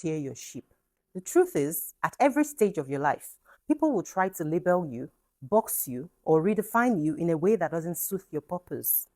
shear your sheep. The truth is, at every stage of your life, people will try to label you, box you, or redefine you in a way that doesn't suit your purpose.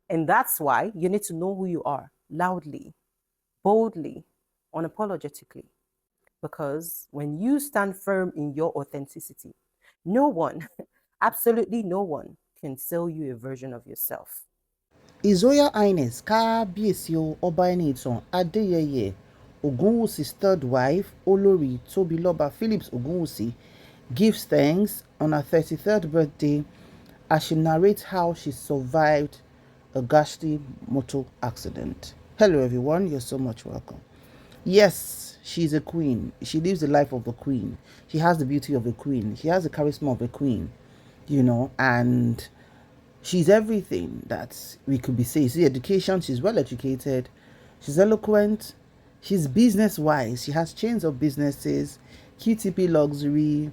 And that's why you need to know who you are loudly, boldly, unapologetically. Because when you stand firm in your authenticity, no one, absolutely no one, can sell you a version of yourself. His Royal Highness Kábíyèsí Ọba Ẹniìtàn Adéyẹyè Ògúnwùsí's third wife, Olori Tobi Phillips Ògúnwùsí, gives thanks on her 33rd birthday as she narrates how she survived a ghastly motor accident. Hello everyone, you're so much welcome. Yes, she's a queen. She lives the life of a queen. She has the beauty of a queen. She has the charisma of a queen, and she's everything that we could be saying. See, education, she's well educated, she's eloquent, she's business wise, she has chains of businesses, QTP luxury,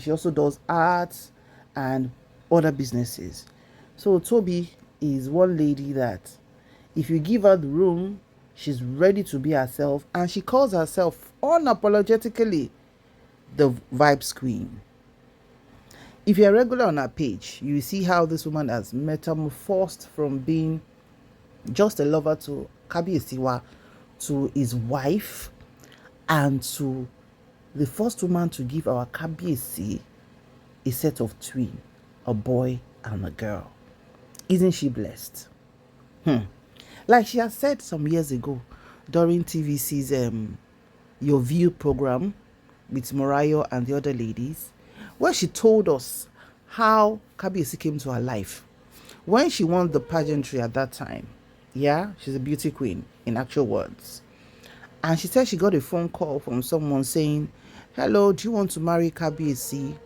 she also does arts and other businesses. So Toby is one lady that if you give her the room, she's ready to be herself, and she calls herself unapologetically the vibes queen. If you're regular on our page, you see how this woman has metamorphosed from being just a lover to Kábíyèsí to his wife, and to the first woman to give our Kábíyèsí a set of twins, a boy and a girl. Isn't she blessed? Like she has said some years ago during TVC's Your View program with Morayo and the other ladies, where she told us how Kábíyèsí came to her life. When she won the pageantry at that time, yeah, she's a beauty queen in actual words. And she said she got a phone call from someone saying, "Hello, do you want to marry Kábíyèsí?"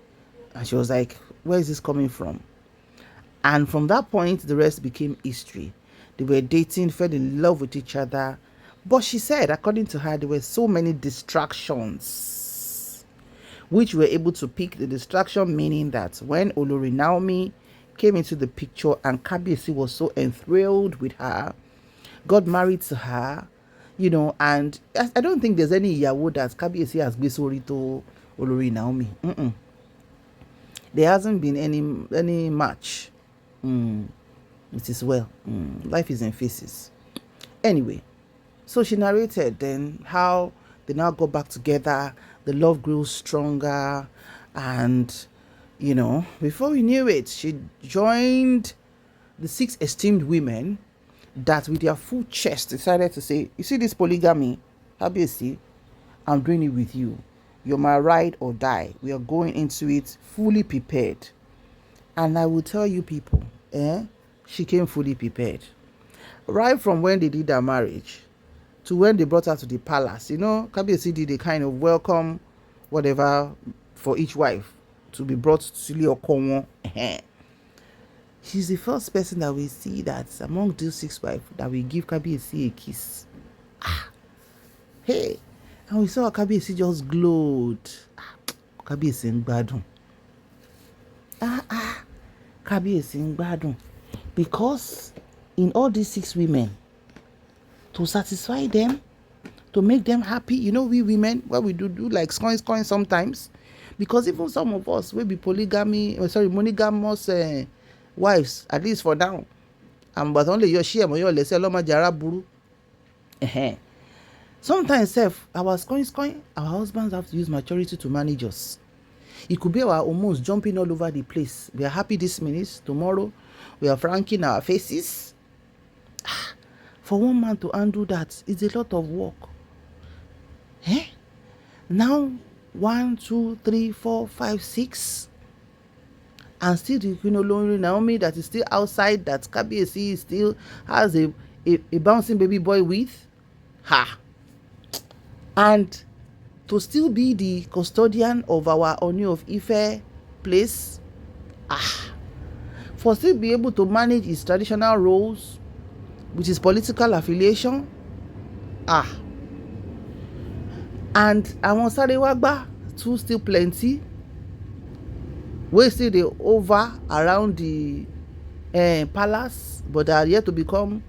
And she was like, "Where is this coming from?" And from that point, the rest became history. They were dating, fell in love with each other. But she said, according to her, there were so many distractions, which were able to pick the distraction, meaning that when Olori Naomi came into the picture and Kábíyèsí was so enthralled with her, got married to her, and I don't think there's any ìyàwó that Kábíyèsí has gbé sórí tó Olori Naomi. There hasn't been any match. It is well. Life is in phases. Anyway, so she narrated then how they now got back together, the love grew stronger, and before we knew it, she joined the 6 esteemed women that with their full chest decided to say, "You see this polygamy, Kábíyèsí, I'm doing it with you. You're my ride or die. We are going into it fully prepared." And I will tell you people, she came fully prepared. Right from when they did their marriage to when they brought her to the palace, Kábíyèsí did a kind of welcome, whatever, for each wife to be brought to Sile Okonwo. She's the first person that we see that among those 6 wives that will give Kábíyèsí a kiss. Hey, and we saw Kábíyèsí just glowed. Kábíyèsí ń gbádùn. Kábíyèsí ń gbádùn. Because in all these 6 women, to satisfy them, to make them happy, we women, what we do like scoring sometimes, because even some of us will be monogamous wives, at least for now, but only your share your lese loma jara buru. Sometimes our scoring, our husbands have to use maturity to manage us. It could be our hormones jumping all over the place. We are happy this minute, tomorrow we are franking our faces. For one man to undo that is a lot of work. Now 1, 2, 3, 4, 5, 6, and still the Queen Olori Naomi that is still outside, that Kábíyèsí still has a bouncing baby boy with and to still be the custodian of our Ooni of Ife place, for still be able to manage his traditional roles with his political affiliation, and àwọn Sárewágbá too still plenty, wey still dey over around the palace, but they are yet to become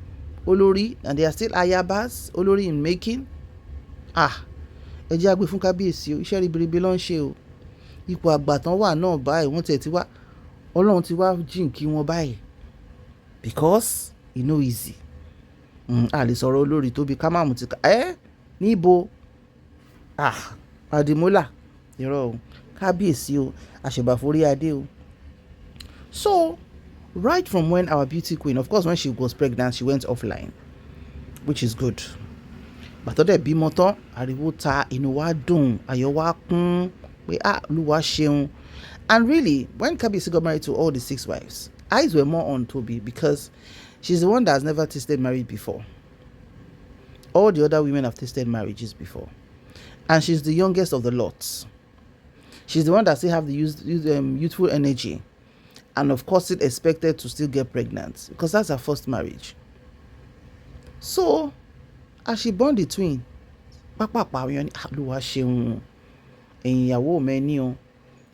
Olori, and they are still Ayabas, Olori in making. ẹ jẹ́ á gbé fún kábíyèsí o, iṣẹ́ ribiribi ló ń ṣe o, ipò àgbà tán wà náà báyìí wọ́n tiẹ̀ ti wá, ọlọ́run ti wá jìnkí wọn báyìí because e no easy. A lè sọ̀rọ̀ olórí Tóbi ká má mú ti ká níbo àdìmúlà irọ́ o, kábíyèsí o, àṣẹ̀bàforí adé o. So right from when our beauty queen, of course when she was pregnant she went offline, which is good. Bàtọ́dẹ̀ bímọ tán ariwo ta, inú wa dùn, ayọ̀ wa kún pé Olúwa ṣeun. And really when Kabiyesi got married to all the 6 wives, eyes were more on Toby because she's the one that has never tasted marriage before. All the other women have tasted marriages before, and she's the youngest of the lots. She's the one that still have the youthful energy, and of course still expected to still get pregnant because that's her first marriage. So as she born the twin, pápápá wọn ní Olúwa ṣeun, ẹ̀yin ìyàwó mẹ́ni o,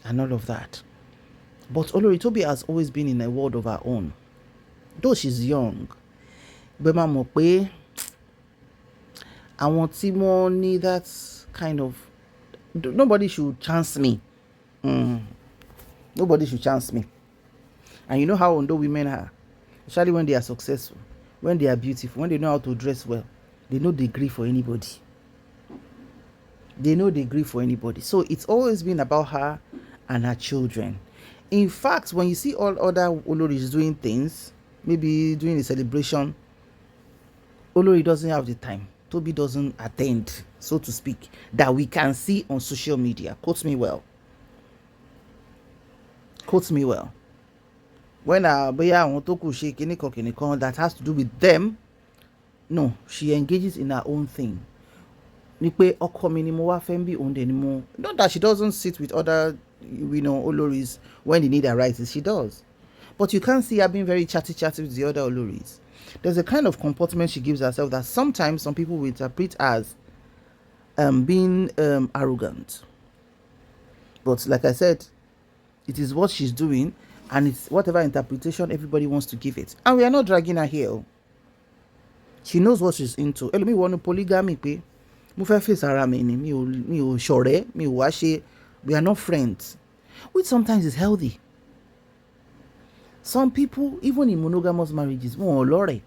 and all of that. But Olori Tobi has always been in a world of her own. Though she's young, bẹ́ẹ̀ máa mọ̀ pé àwọn tí wọ́n ní that kind of, nobody should chance me. Nobody should chance me. And you know how Ondo women are, especially when they are successful, when they are beautiful, when they know how to dress well, they know they grieve for anybody. They know they grieve for anybody. So it's always been about her and her children. In fact, when you see all other Oloris doing things, maybe doing a celebration, Olori doesn't have the time. Toby doesn't attend, so to speak, that we can see on social media. Quote me well. Quote me well. When that has to do with them, no, she engages in her own thing. Not that she doesn't sit with other, Oloris when they need her rights. She does. But you can't see her being very chatty with the other Oloris. There's a kind of comportment she gives herself that sometimes some people will interpret as being arrogant. But like I said, it is what she's doing, and it's whatever interpretation everybody wants to give it. And we are not dragging her here. She knows what she's into. Ẹlòmíì wọnú polygamy pé mo fẹ́ face ara mi ni, mi ò ṣọ̀rẹ́, mi ò wá ṣe, we are not friends, which sometimes is healthy. Some people, even in monogamous marriages, wọn ò lọ́rẹ̀ẹ́.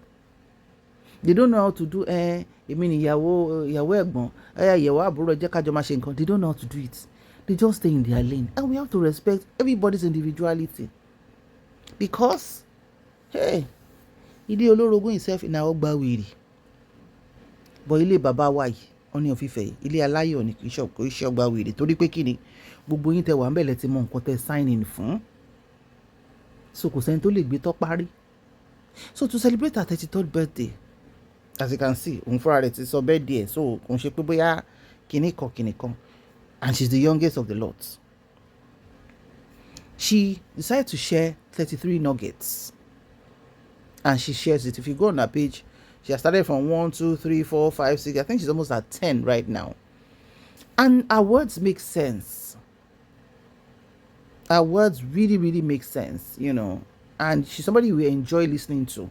They don't know how to do èmi ni ìyàwó ẹ̀gbọ́n, ìyàwó àbúrò ẹ jẹ́ ká jọ máa ṣe nǹkan. They don't know how to do it. They just stay in their lane, and we have to respect everybody's individuality. Because ilé olórogún itself in our ọgbà wèrè, but ilé bàbá wa yìí Ooni of Ife, ilé aláyọ̀ ni kì í ṣe ọgbà wèrè, torí pé kí ni gbogbo yín tẹ wà ń bẹ̀lẹ̀ ti mọ nǹkan tẹ sign in fún. So kò sẹ́ni tó lè gbé tọ́ parí. So to celebrate her 33rd birthday, as you can see, òun fúnra rẹ̀ ti sọ birthday ẹ̀, so kò ń ṣe pé bóyá kinní kan, and she's the youngest of the lot. She decided to share 33 nuggets, and she shares it. If you go on her page, she has started from 1, 2, 3, 4, 5, 6. I think she's almost at 10 right now. And her words make sense. Her words really, really make sense, And she's somebody we enjoy listening to.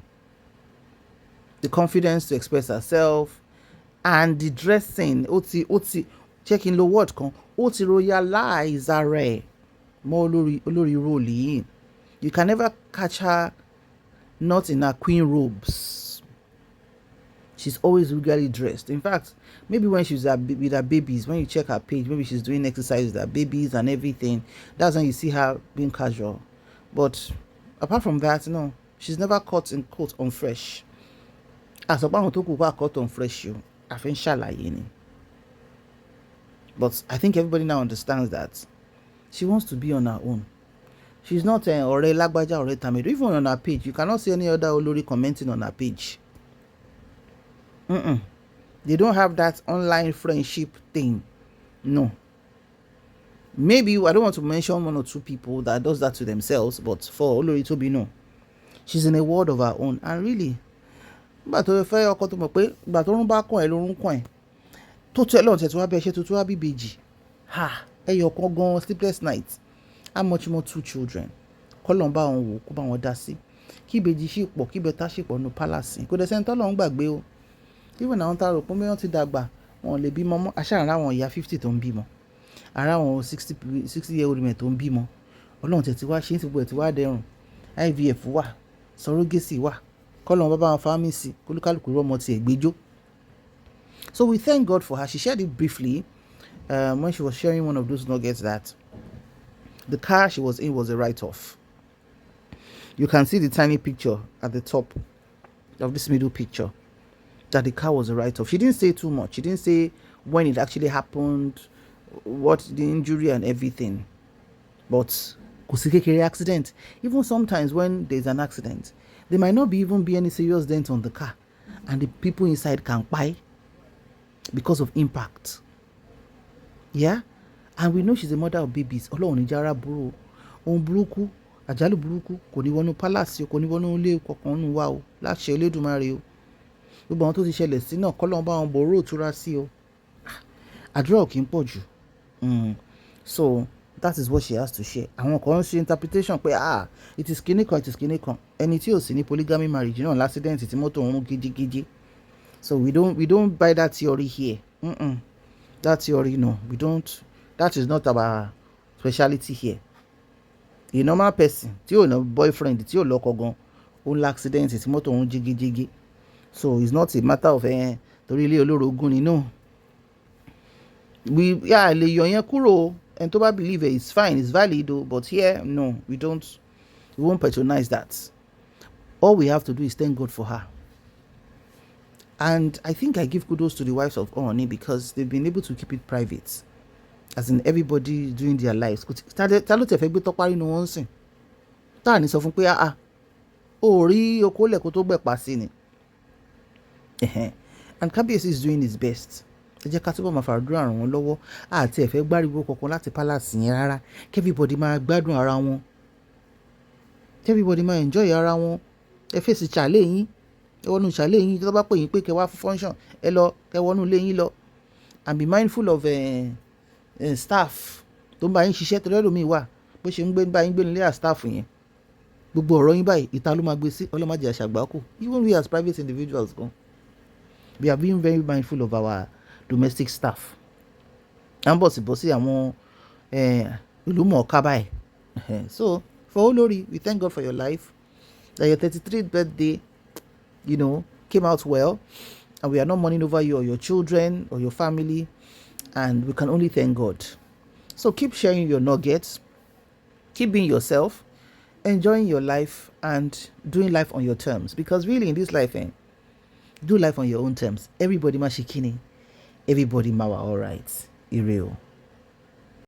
The confidence to express herself, and the dressing. Oti, checking the word kan. Oti royalize her. More Olori role. You can never catch her not in her queen robes. She's always regally dressed. In fact, maybe when she's with her babies, when you check her page, maybe she's doing exercise with her babies and everything. That's when you see her being casual. But apart from that, no, she's never caught in quote on fresh. As a man who caught on fresh, I think shalaye. But I think everybody now understands that she wants to be on her own. She's not Ọ̀rẹ́ Lágbájá, Ọ̀rẹ́ Tàmẹ̀dò. Even on her page, you cannot see any other Olori commenting on her page. They don't have that online friendship thing. No. Maybe I don't want to mention 1 or 2 people that does that to themselves, but for Olori Tobi, no. She's in a world of her own, and really, but tó fẹ́ ọkọ tó mọ̀ pé ìgbà tó rún bá kàn ẹ́ lórún kàn ẹ́ tó tẹ́ lọ́n tẹ̀ tó wá bẹ́ẹ̀ ṣe tó wá bí bèjì ẹyọ kan gan sleepless night. How much more 2 children? Kọ́lọ́n bá wọn wò kó bá wọn dá sí, kí ìbejì ṣì pọ̀, kí bẹ́tà ṣì pọ̀ nù palace. Kò dẹ̀ sẹ́ni tọ́lọ́run gbàgbé o. Even àwọn tá a rò pé wọ́n ti dàgbà, wọn lè bímọ mọ́. Aṣáà ara àwọn ìyá 50 tó ń bímọ, ara àwọn 60 year old men tó ń bímọ. Ọlọ́run tẹ̀ tí wá ṣe é ti gbogbo ẹ̀ tí wá dẹrùn. IVF wà, surrogacy wà, kọ́lọ́run bá bá wọn fámì sí, kólúkálùkù rọ́mọ tiẹ̀ gbẹ́jọ́. So we thank God for her. She shared it briefly when she was sharing one of those nuggets that the car she was in was a write-off. You can see the tiny picture at the top of this middle picture that the car was a write-off. She didn't say too much. She didn't say when it actually happened, what the injury and everything. But kò sí kékeré accident. Even sometimes when there's an accident, there might not even be any serious dent on the car, and the people inside can buy because of impact. Yeah, and we know she's a mother of babies. Ọlọ́run ní jára burú, ohun burúkú, àjálù burúkú kò ní wọnú palace, kò ní wọnú ilé kankan nù wá o, láṣẹ Elédùmarè o. Gbogbo àwọn tó ti ṣẹlẹ̀ sí náà kọ́lọ́run bá wọn bọ̀rọ̀ òtúra sí o. Àdúrà ò kì í pọ̀ jù. So that is what she has to share. Àwọn kan ṣe interpretation pé it is kinní kan, it is kinní kan. Ẹni tí ò sí ní polygamy marriage náà l'accident tí mọ́tò òun gidi. So we don't buy that theory here. That theory, no, we don't. That is not our speciality here. A normal person tí ò ní boyfriend, tí ò lọ́kọ gan, ó ní accident tí mọ́tò òun jigi. So it's not a matter of torí ilé olórogún ni, no. We lè yọ yẹn kúrò, and tó bá believe it's fine, it's valid o, but here no, we won't patronize that. All we have to do is thank God for her. And I think I give kudos to the wives of Ooni because they've been able to keep it private. As in everybody doing their lives. Ta ló tẹ̀ fẹ́ gbé tọ́párí nu wọ́n sìn? Táà ní sọ fún pé ó rí okòólẹ̀ kó tó gbẹ̀pà sí ni. And Kábíyèsí is doing his best. Ẹ jẹ́ ká túbọ̀ máa fàdúrà ràn wọ́n lọ́wọ́. Àti ẹ fẹ́ gbáriwo kankan láti palace yẹn rárá. Everybody máa gbádùn ara wọn. Everybody máa enjoy ara wọn. Ẹ fèsì chale yín. Ẹ wọnú chale yín tó bá pè yín pé kẹ́ wá fún function. Ẹ lọ kẹ́ wọnú ilé yín lọ. And be mindful of staff tó ń bá yín ṣiṣẹ́ torí ẹlòmíì wà bó ṣe ń bá yín gbé nílé staff yẹn. Gbogbo ọ̀rọ̀ yín báyìí ìta ló máa gbé sí, ọlọ́mọdé àṣàgbákò. Even we as private individuals gan, we are being very mindful of our domestic staff. And bọ̀sibọ̀sí àwọn ìlú mọ̀ọ́ká báyìí. So for Olori, we thank God for your life, that your 33th birthday, came out well, and we are not mourning over you or your children or your family, and we can only thank God. So keep sharing your nuggets, keep being yourself, enjoying your life, and doing life on your terms. Because really in this life, do life on your own terms. Everybody ma shikini, everybody ma wa alright. Ireo.